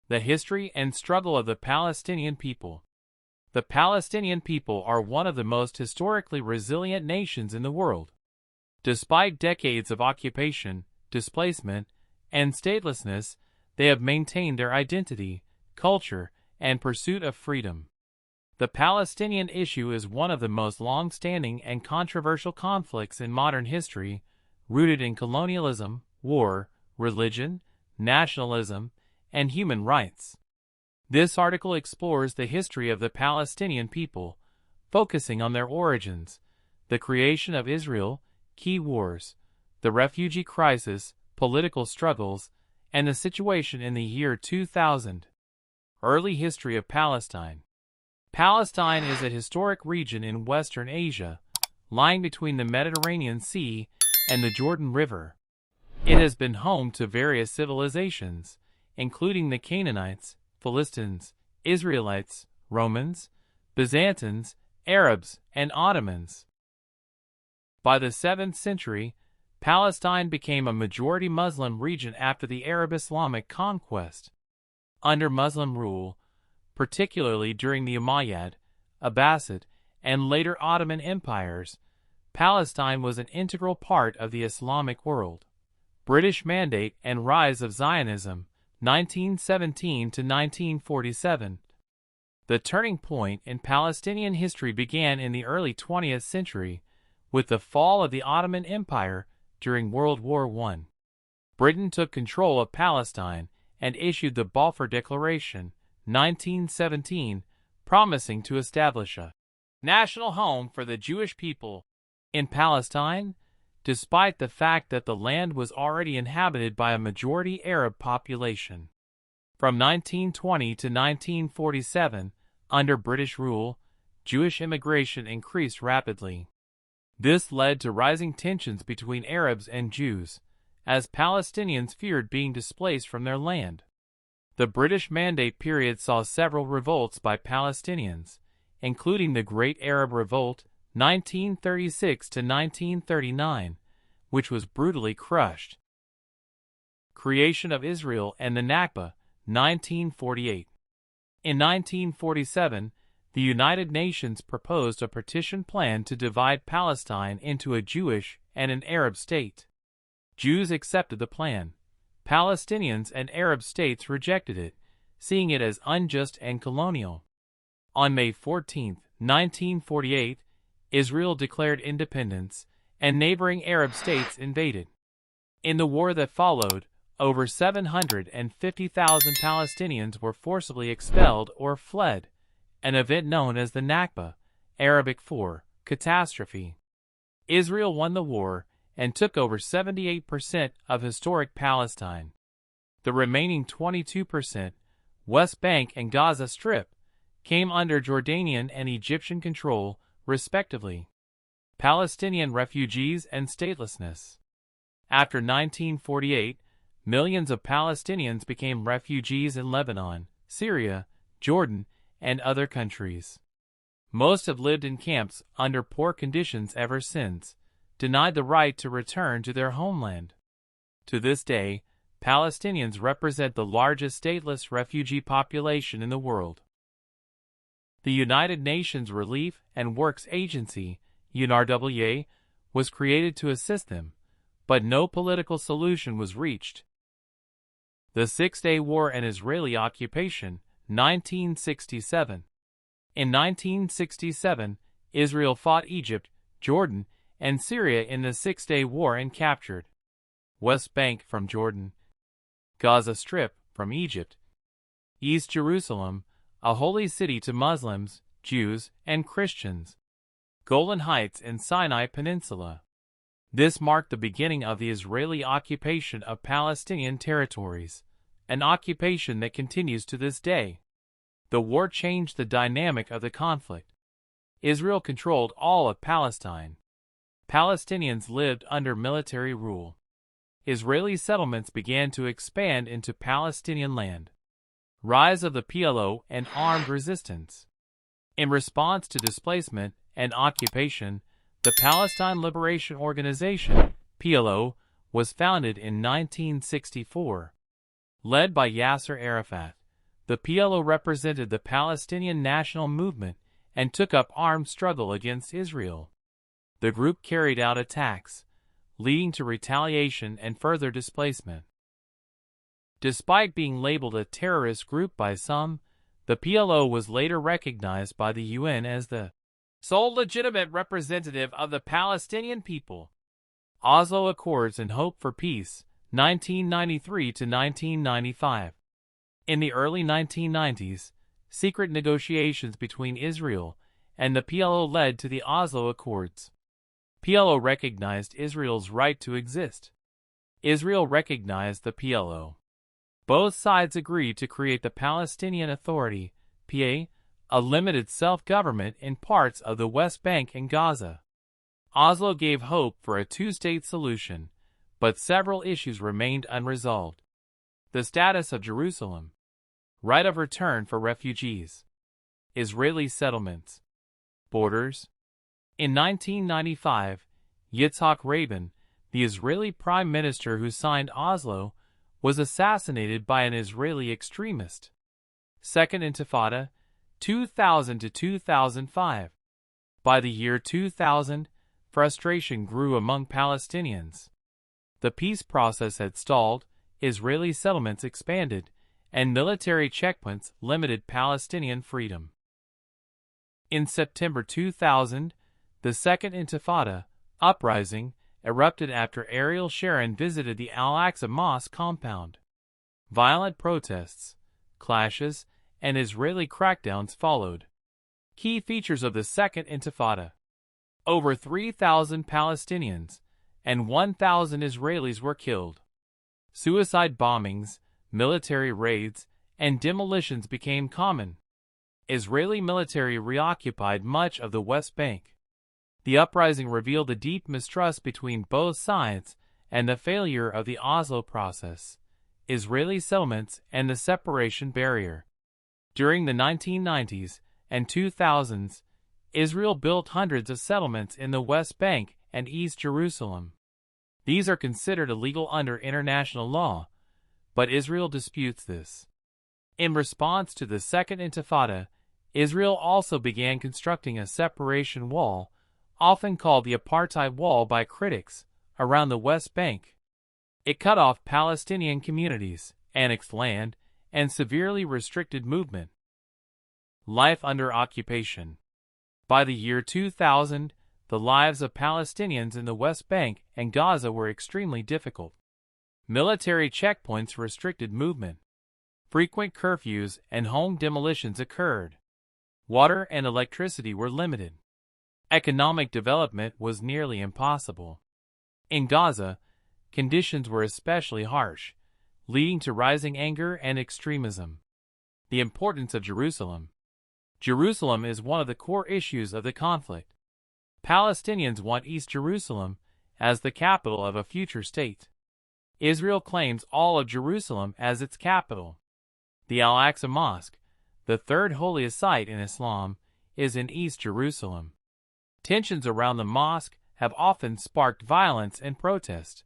The history and struggle of the Palestinian people. The Palestinian people are one of the most historically resilient nations in the world. Despite decades of occupation, displacement, and statelessness, they have maintained their identity, culture, and pursuit of freedom. The Palestinian issue is one of the most long-standing and controversial conflicts in modern history, rooted in colonialism, war, religion, nationalism, and human rights. This article explores the history of the Palestinian people, focusing on their origins, the creation of Israel, key wars, the refugee crisis, political struggles, and the situation in the year 2000. Early history of Palestine. Palestine is a historic region in Western Asia, lying between the Mediterranean Sea and the Jordan River. It has been home to various civilizations, including the Canaanites, Philistines, Israelites, Romans, Byzantines, Arabs, and Ottomans. By the 7th century, Palestine became a majority Muslim region after the Arab Islamic conquest. Under Muslim rule, particularly during the Umayyad, Abbasid, and later Ottoman empires, Palestine was an integral part of the Islamic world. British Mandate and Rise of Zionism, 1917 to 1947. The turning point in Palestinian history began in the early 20th century, with the fall of the Ottoman Empire during World War I. Britain took control of Palestine and issued the Balfour Declaration, 1917, promising to establish a national home for the Jewish people. In Palestine, despite the fact that the land was already inhabited by a majority Arab population. From 1920 to 1947, under British rule, Jewish immigration increased rapidly. This led to rising tensions between Arabs and Jews, as Palestinians feared being displaced from their land. The British Mandate period saw several revolts by Palestinians, including the Great Arab Revolt, 1936 to 1939, which was brutally crushed. Creation of Israel and the Nakba, 1948. In 1947, the United Nations proposed a partition plan to divide Palestine into a Jewish and an Arab state. Jews accepted the plan. Palestinians and Arab states rejected it, seeing it as unjust and colonial. On May 14, 1948, Israel declared independence, and neighboring Arab states invaded. In the war that followed, over 750,000 Palestinians were forcibly expelled or fled, an event known as the Nakba, Arabic for catastrophe. Israel won the war and took over 78% of historic Palestine. The remaining 22%, West Bank and Gaza Strip, came under Jordanian and Egyptian control, respectively. Palestinian refugees and statelessness. After 1948, millions of Palestinians became refugees in Lebanon, Syria, Jordan, and other countries. Most have lived in camps under poor conditions ever since, denied the right to return to their homeland. To this day, Palestinians represent the largest stateless refugee population in the world. The United Nations Relief and Works Agency, UNRWA, was created to assist them, but no political solution was reached. The Six-Day War and Israeli Occupation, 1967. In 1967, Israel fought Egypt, Jordan, and Syria in the Six-Day War and captured West Bank from Jordan, Gaza Strip from Egypt, East Jerusalem, a holy city to Muslims, Jews, and Christians, Golan Heights and Sinai Peninsula. This marked the beginning of the Israeli occupation of Palestinian territories, an occupation that continues to this day. The war changed the dynamic of the conflict. Israel controlled all of Palestine. Palestinians lived under military rule. Israeli settlements began to expand into Palestinian land. Rise of the PLO and armed resistance. In response to displacement and occupation, the Palestine Liberation Organization, PLO, was founded in 1964. Led by Yasser Arafat, The PLO represented the Palestinian national movement and took up armed struggle against Israel. The group carried out attacks, leading to retaliation and further displacement. Despite being labeled a terrorist group by some, the PLO was later recognized by the UN as the sole legitimate representative of the Palestinian people. Oslo Accords and Hope for Peace, 1993 to 1995. In the early 1990s, secret negotiations between Israel and the PLO led to the Oslo Accords. PLO recognized Israel's right to exist. Israel recognized the PLO. Both sides agreed to create the Palestinian Authority, PA, a limited self-government in parts of the West Bank and Gaza. Oslo gave hope for a two-state solution, but several issues remained unresolved. The status of Jerusalem, right of return for refugees, Israeli settlements, borders. In 1995, Yitzhak Rabin, the Israeli prime minister who signed Oslo, was assassinated by an Israeli extremist. Second Intifada, 2000 to 2005. By the year 2000, frustration grew among Palestinians. The peace process had stalled, Israeli settlements expanded, and military checkpoints limited Palestinian freedom. In September 2000, the Second Intifada, uprising, erupted after Ariel Sharon visited the Al-Aqsa mosque compound. Violent protests, clashes, and Israeli crackdowns followed. Key features of the Second Intifada. Over 3,000 Palestinians and 1,000 Israelis were killed. Suicide bombings, military raids, and demolitions became common. Israeli military reoccupied much of the West Bank. The uprising revealed the deep mistrust between both sides and the failure of the Oslo process, Israeli settlements, and the separation barrier. During the 1990s and 2000s, Israel built hundreds of settlements in the West Bank and East Jerusalem. These are considered illegal under international law, but Israel disputes this. In response to the Second Intifada, Israel also began constructing a separation wall, often called the apartheid wall by critics, around the West Bank. It cut off Palestinian communities, annexed land, and severely restricted movement. Life under occupation. By the year 2000, the lives of Palestinians in the West Bank and Gaza were extremely difficult. Military checkpoints restricted movement. Frequent curfews and home demolitions occurred. Water and electricity were limited. Economic development was nearly impossible. In Gaza, conditions were especially harsh, leading to rising anger and extremism. The importance of Jerusalem. Jerusalem is one of the core issues of the conflict. Palestinians want East Jerusalem as the capital of a future state. Israel claims all of Jerusalem as its capital. The Al-Aqsa Mosque, the third holiest site in Islam, is in East Jerusalem. Tensions around the mosque have often sparked violence and protest.